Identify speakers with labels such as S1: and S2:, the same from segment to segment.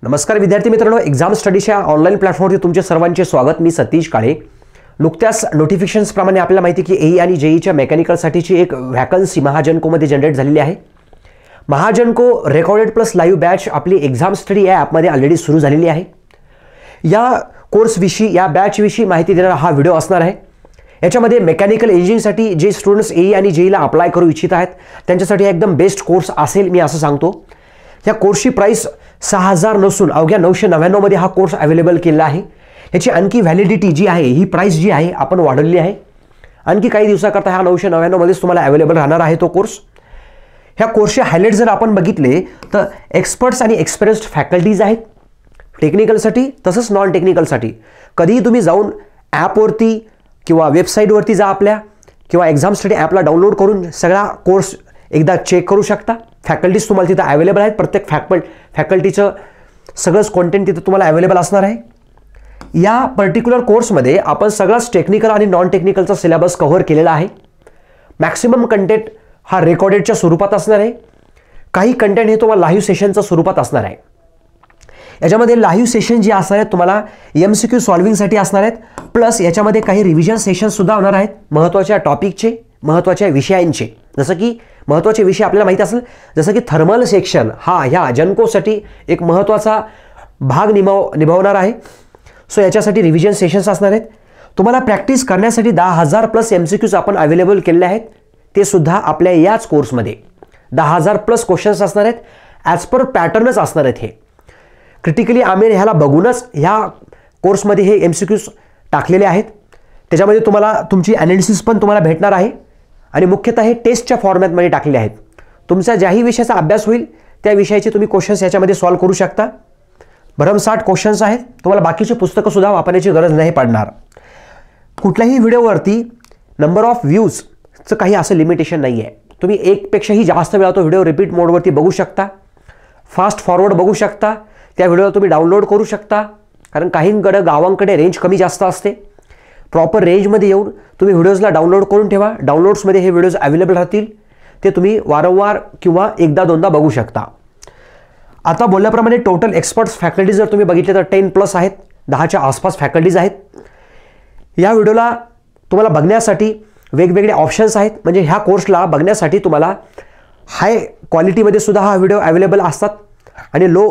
S1: नमस्कार विद्यार्थी मित्रांनो, एक्झाम स्टडीच्या ऑनलाईन प्लॅटफॉर्मवरती तुमचे सर्वांचे स्वागत। मी सतीश काळे। नुकत्याच नोटिफिकेशन्स प्रमाणे आपल्याला माहिती की एई आणि जेईच्या मेकॅनिकलसाठीची एक व्हॅकन्सी महाजनको जनरेट झालेली आहे। Mahagenco recorded plus live batch आपली एक्झाम स्टडी या ॲपमध्ये ऑलरेडी सुरू झालेली आहे। या कोर्सविषयी या बॅचविषयी माहिती देणारा हा व्हिडिओ असणार आहे। याच्यामध्ये मेकॅनिकल इंजिनिअरिंगसाठी जे स्टुडंट्स एई आणि जेईला अप्लाय करू इच्छित आहेत त्यांच्यासाठी एकदम बेस्ट कोर्स असेल, मी असं सांगतो। या कोर्सची प्राइस 6000 नसून अवघ्या 999 मध्ये हा कोर्स अवेलेबल केला आहे। याची आणखी व्हॅलिडिटी जी आहे, ही प्राइस जी आहे आपण वाढवली आहे। आणखी काही दिवसाकरता हा 999 मध्येच तुम्हाला अवेलेबल राहणार आहे तो कोर्स। ह्या कोर्सचे हायलाइट जर आपण बघितले तर एक्सपर्ट्स आणि एक्सपिरियन्स्ड फॅकल्टीज आहेत टेक्निकलसाठी तसंच नॉन टेक्निकलसाठी। कधीही तुम्ही जाऊन ॲपवरती किंवा वेबसाईटवरती जा आपल्या किंवा एक्झाम स्टडी ॲपला डाउनलोड करून सगळा कोर्स एकदा चेक करू शकता। फॅकल्टीज तुम्हाला तिथं अवेलेबल आहेत। प्रत्येक फॅकल्टीचं सगळंच कॉन्टेंट तिथं तुम्हाला अवेलेबल असणार आहे। या पर्टिक्युलर कोर्समध्ये आपण सगळाच टेक्निकल आणि नॉन टेक्निकलचा सिलेबस कव्हर केलेला आहे। मॅक्सिमम कंटेंट हा रेकॉर्डेडच्या स्वरूपात असणार आहे। काही कंटेंट हे तुम्हाला लाईव्ह सेशनच्या स्वरूपात असणार आहे। याच्यामध्ये लाईव्ह सेशन जे असणार आहेत तुम्हाला एमसीक्यू सॉल्व्हिंगसाठी असणार आहेत, प्लस याच्यामध्ये काही रिव्हिजन सेशनसुद्धा होणार आहेत महत्त्वाच्या टॉपिकचे, महत्त्वाच्या विषयांचे। जसं की महत्त्वाचे विषय आपल्याला माहिती असेल, जसं की थर्मल सेक्शन हा ह्या जन्कोसाठी एक महत्त्वाचा भाग निभावणार आहे। सो याच्यासाठी रिव्हिजन सेशन्स असणार आहेत। तुम्हाला प्रॅक्टिस करण्यासाठी 10,000 प्लस एमसीक्यूज आपण अवेलेबल केले आहेत, ते सुद्धा आपल्या याच कोर्समध्ये 10,000 प्लस क्वेश्चन्स असणार आहेत। ॲज पर पॅटर्नच असणार आहेत। हे क्रिटिकली आम्ही ह्याला बघूनच ह्या कोर्समध्ये हे एमसीक्यूज टाकलेले आहेत। त्याच्यामध्ये तुम्हाला तुमची ॲनालिसिस पण तुम्हाला भेटणार आहे आणि मुख्यतः हे टेस्टच्या फॉर्मॅटमध्ये टाकलेले आहेत। तुमचा ज्याही विषयाचा अभ्यास होईल त्या विषयाचे तुम्ही क्वेश्चन्स याच्यामध्ये सॉल्व्ह करू शकता। भरमसाठ क्वेश्चन्स आहेत, तुम्हाला बाकीची पुस्तकंसुद्धा वापरण्याची गरज नाही पडणार। कुठल्याही व्हिडिओवरती नंबर ऑफ व्ह्यूजचं काही असं लिमिटेशन नाही आहे। तुम्ही एकपेक्षाही जास्त वेळा तो व्हिडिओ रिपीट मोडवरती बघू शकता, फास्ट फॉरवर्ड बघू शकता, त्या व्हिडिओला तुम्ही डाउनलोड करू शकता। कारण काहींकडे गावांकडे रेंज कमी जास्त असते। प्रॉपर रेंजमध्ये येऊन तुम्ही व्हिडिओजला डाउनलोड करून ठेवा। डाउनलोड्समध्ये हे व्हिडिओज अवेलेबल राहतील, ते तुम्ही वारंवार किंवा एकदा दोनदा बघू शकता। आता बोलल्याप्रमाणे टोटल एक्सपर्ट्स फॅकल्टीज जर तुम्ही बघितले तर 10+ आहेत, 10च्या आसपास फॅकल्टीज आहेत। या व्हिडिओला तुम्हाला बघण्यासाठी वेगवेगळे ऑप्शन्स आहेत। म्हणजे ह्या कोर्सला बघण्यासाठी तुम्हाला हाय क्वालिटीमध्ये सुद्धा हा व्हिडिओ अवेलेबल असतात आणि लो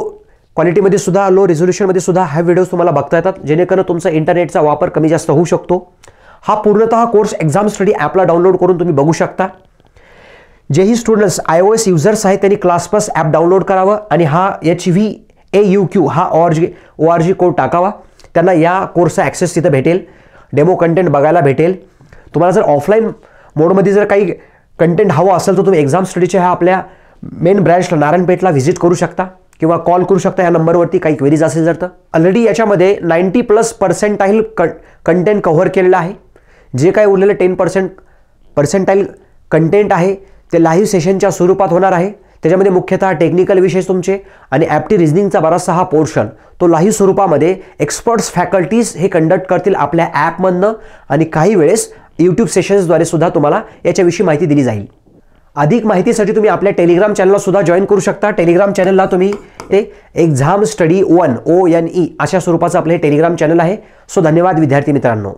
S1: क्वालिटीमध्ये सुद्धा, लो रिझोल्युशनमध्ये सुद्धा हा व्हिडिओज तुम्हाला बघता येतात, जेणेकरून तुमचा इंटरनेटचा वापर कमी जास्त होऊ शकतो। हा पूर्णतः कोर्स एक्झाम स्टडी ॲपला डाउनलोड करून तुम्ही बघू शकता। जेही स्टुडंट्स iOS युजर्स आहेत त्यांनी क्लासपास ॲप डाउनलोड करावं आणि हा HVAUQ हा ORG कोड टाकावा। त्यांना या कोर्सचा ॲक्सेस तिथं भेटेल, डेमो कंटेंट बघायला भेटेल। तुम्हाला जर ऑफलाईन मोडमध्ये जर काही कंटेंट हवं असेल तर तुम्ही एक्झाम स्टडीच्या ह्या आपल्या मेन ब्रँचला नारायणपेठला व्हिजिट करू शकता किंवा कॉल करू शकता या नंबरवरती काही क्वेरीज असेल जर। तर ऑलरेडी याच्यामध्ये 90+ कंटेंट कव्हर केलेलं आहे। जे काही उरलेलं 10% कंटेंट आहे ते लाईव्ह सेशनच्या स्वरूपात होणार आहे। त्याच्यामध्ये मुख्यतः टेक्निकल विषय तुमचे आणि ॲप्टी रिझनिंगचा बराचसा हा पोर्शन तो लाईव्ह स्वरूपामध्ये एक्सपर्ट्स फॅकल्टीज हे कंडक्ट करतील आपल्या ॲपमधनं आणि काही वेळेस यूट्यूब सेशन्सद्वारे सुद्धा तुम्हाला याच्याविषयी माहिती दिली जाईल। अधिक माहितीसाठी तुम्ही आपल्या टेलिग्राम चॅनलला सुद्धा जॉईन करू शकता। टेलिग्राम चॅनलला तुम्ही ते एक्झाम स्टडी 1 ONE अशा स्वरूपाचं आपलं हे टेलिग्राम चॅनल आहे। सो धन्यवाद विद्यार्थी मित्रांनो।